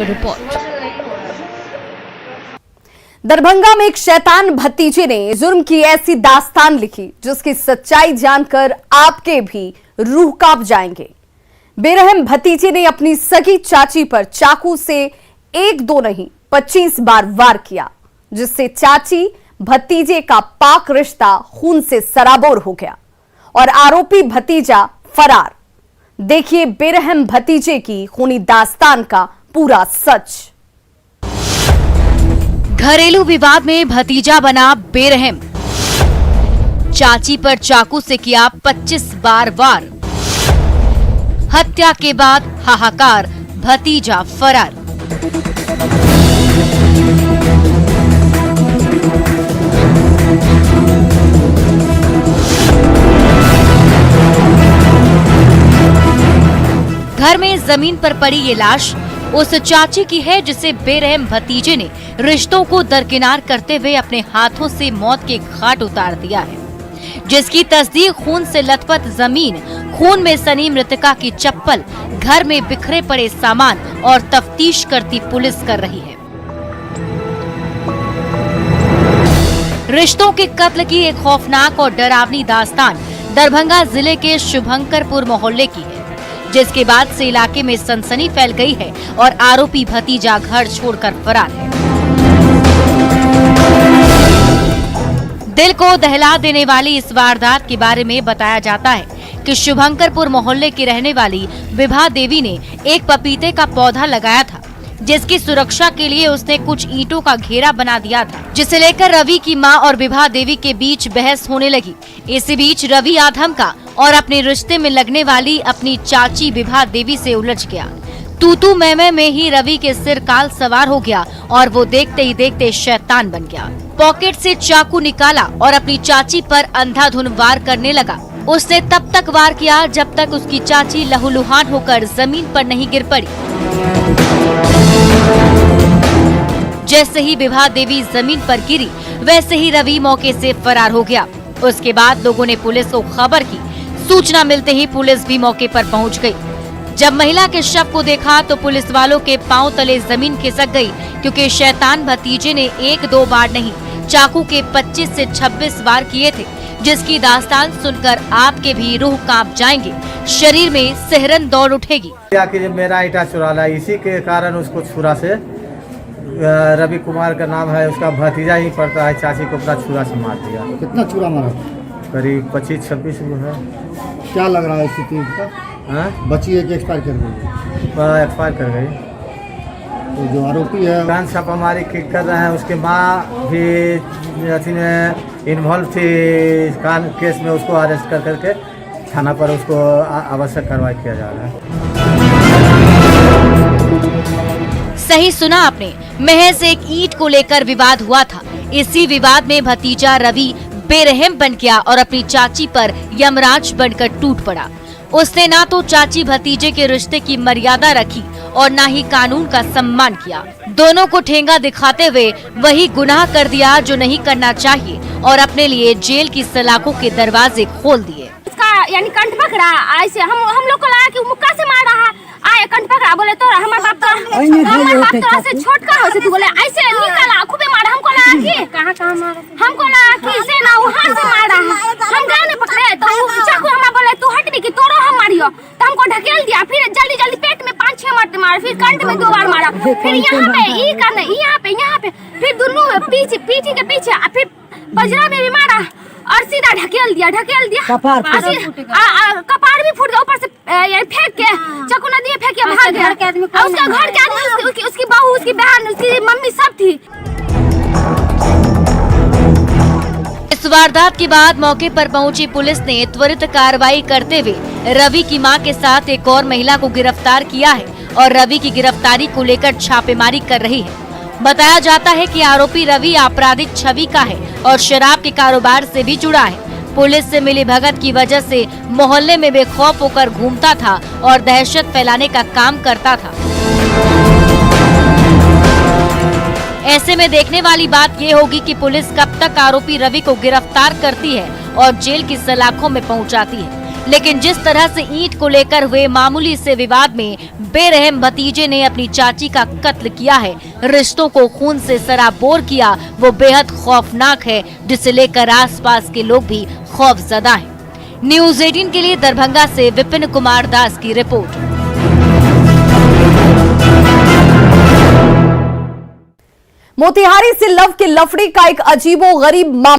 Report. Darbhanga में एक शैतान भतीजे ने जुर्म की ऐसी दास्तान लिखी जिसकी सच्चाई जानकर आपके भी रूह कांप जाएंगे। बेरहम भतीजे ने अपनी सगी चाची पर चाकू से 1-2 नहीं 25 बार वार किया, जिससे चाची भतीजे का पाक रिश्ता खून से सराबोर हो गया और आरोपी भतीजा फरार। देखिए बेरहम भतीजे की खूनी दास्तान का पूरा सच। घरेलू विवाद में भतीजा बना बेरहम, चाची पर चाकू से किया 25 बार वार। हत्या के बाद हाहाकार, भतीजा फरार। घर में जमीन पर पड़ी ये लाश उस चाची की है जिसे बेरहम भतीजे ने रिश्तों को दरकिनार करते हुए अपने हाथों से मौत के घाट उतार दिया है, जिसकी तस्दीक खून से लथपथ जमीन, खून में सनी मृतका की चप्पल, घर में बिखरे पड़े सामान और तफ्तीश करती पुलिस कर रही है। रिश्तों के कत्ल की एक खौफनाक और डरावनी दास्तान दरभंगा जिले के शुभंकरपुर मोहल्ले की है, जिसके बाद से इलाके में सनसनी फैल गई है और आरोपी भतीजा घर छोड़कर फरार है। दिल को दहला देने वाली इस वारदात के बारे में बताया जाता है कि शुभंकरपुर मोहल्ले की रहने वाली विभा देवी ने एक पपीते का पौधा लगाया था, जिसकी सुरक्षा के लिए उसने कुछ ईंटों का घेरा बना दिया था, जिसे लेकर रवि की मां और विभा देवी के बीच बहस होने लगी। इसी बीच रवि आधमका और अपने रिश्ते में लगने वाली अपनी चाची विभा देवी से उलझ गया। तू मैं में ही रवि के सिर काल सवार हो गया और वो देखते ही देखते शैतान बन गया। पॉकेट से चाकू निकाला और अपनी चाची पर अंधाधुन वार करने लगा। उसने तब तक वार किया जब तक उसकी चाची लहूलुहान होकर जमीन पर नहीं गिर पड़ी। जैसे ही विभा देवी जमीन पर गिरी, वैसे ही रवि मौके से फरार हो गया। उसके बाद लोगों ने पुलिस को खबर की। सूचना मिलते ही पुलिस भी मौके पर पहुंच गई। जब महिला के शव को देखा तो पुलिस वालों के पांव तले जमीन खिसक गई, क्योंकि शैतान भतीजे ने 1-2 बार नहीं, चाकू के 25 से 26 वार किए थे, जिसकी दास्तान सुनकर आपके भी रूह कांप जाएंगे, शरीर में सिहरन दौड़ उठेगी। मेरा ईटा चुरा ला, इसी के कारण उसको छुरा से, रवि कुमार का नाम है, उसका भतीजा ही पड़ता है, चाची को पूरा छुरा से मार दिया। कितना छुरा मारा? करीब 25-26 है। क्या लग रहा है स्थिति उसका? बची है कि एक्सपायर कर गई? एक्सपायर कर गई। तो जो आरोपी है कान छापामारी कर रहे हैं, उसके माँ भी अथी में इन्वॉल्व थी कान केस में, उसको अरेस्ट कर करके थाना पर उसको आवश्यक कार्रवाई किया जा रहा है। सही सुना आपने, महज एक ईंट को लेकर विवाद हुआ था। इसी विवाद में भतीजा रवि बेरहम बन गया और अपनी चाची पर यमराज बनकर टूट पड़ा। उसने ना तो चाची भतीजे के रिश्ते की मर्यादा रखी और ना ही कानून का सम्मान किया। दोनों को ठेंगा दिखाते हुए वही गुनाह कर दिया जो नहीं करना चाहिए और अपने लिए जेल की सलाखों के दरवाजे खोल दिए। इसका यानी कंठ पकड़ा, ऐसे हम लोग को लगा कि मुक्का से मार रहा है, आए कंठ पकड़ा, बोले तो हमारे बाप तो से छोट का हो से, तू बोले ऐसे निकाला, खूबे मारा। हमको लगा कि कहां मारा, हमको लगा कि से ना वहां से मारा है। हम गए नहीं पकड़े तो चाकू हमारा बोले तू हट भी कि तोरो हम मारियो, तो हमको ढकेल दिया। फिर जल्दी पेट में 5-6 मारते मारा, फिर कंठ में 2 बार मारा, फिर यहाँ पे ई करने, यहाँ पे फिर दोनों पीछे पीठी के पीछे, फिर बजरा में भी मारा और सीधा ढकेल दिया। कपार भी फूट गया, ऊपर से फेंक के चाकू नदी में फेंक के भाग गया। उसका घर के आदमी, उसकी बहू, उसकी बहन, उसकी मम्मी सब थी। इस वारदात के बाद मौके पर पहुंची पुलिस ने त्वरित कार्रवाई करते हुए रवि की मां के साथ एक और महिला को गिरफ्तार किया है और रवि की गिरफ्तारी को लेकर छापेमारी कर रही है। बताया जाता है कि आरोपी रवि आपराधिक छवि का है और शराब के कारोबार से भी जुड़ा है। पुलिस से मिली भगत की वजह से मोहल्ले में बेखौफ होकर घूमता था और दहशत फैलाने का काम करता था। ऐसे में देखने वाली बात ये होगी कि पुलिस कब तक आरोपी रवि को गिरफ्तार करती है और जेल की सलाखों में पहुंचाती है। लेकिन जिस तरह से ईंट को लेकर हुए मामूली से विवाद में बेरहम भतीजे ने अपनी चाची का कत्ल किया है, रिश्तों को खून से सराबोर किया, वो बेहद खौफनाक है, जिसे लेकर आसपास के लोग भी खौफजदा हैं। न्यूज़ 18 के लिए दरभंगा से विपिन कुमार दास की रिपोर्ट। मोतिहारी से लव के लफड़े का एक अजीबोगरीब मामला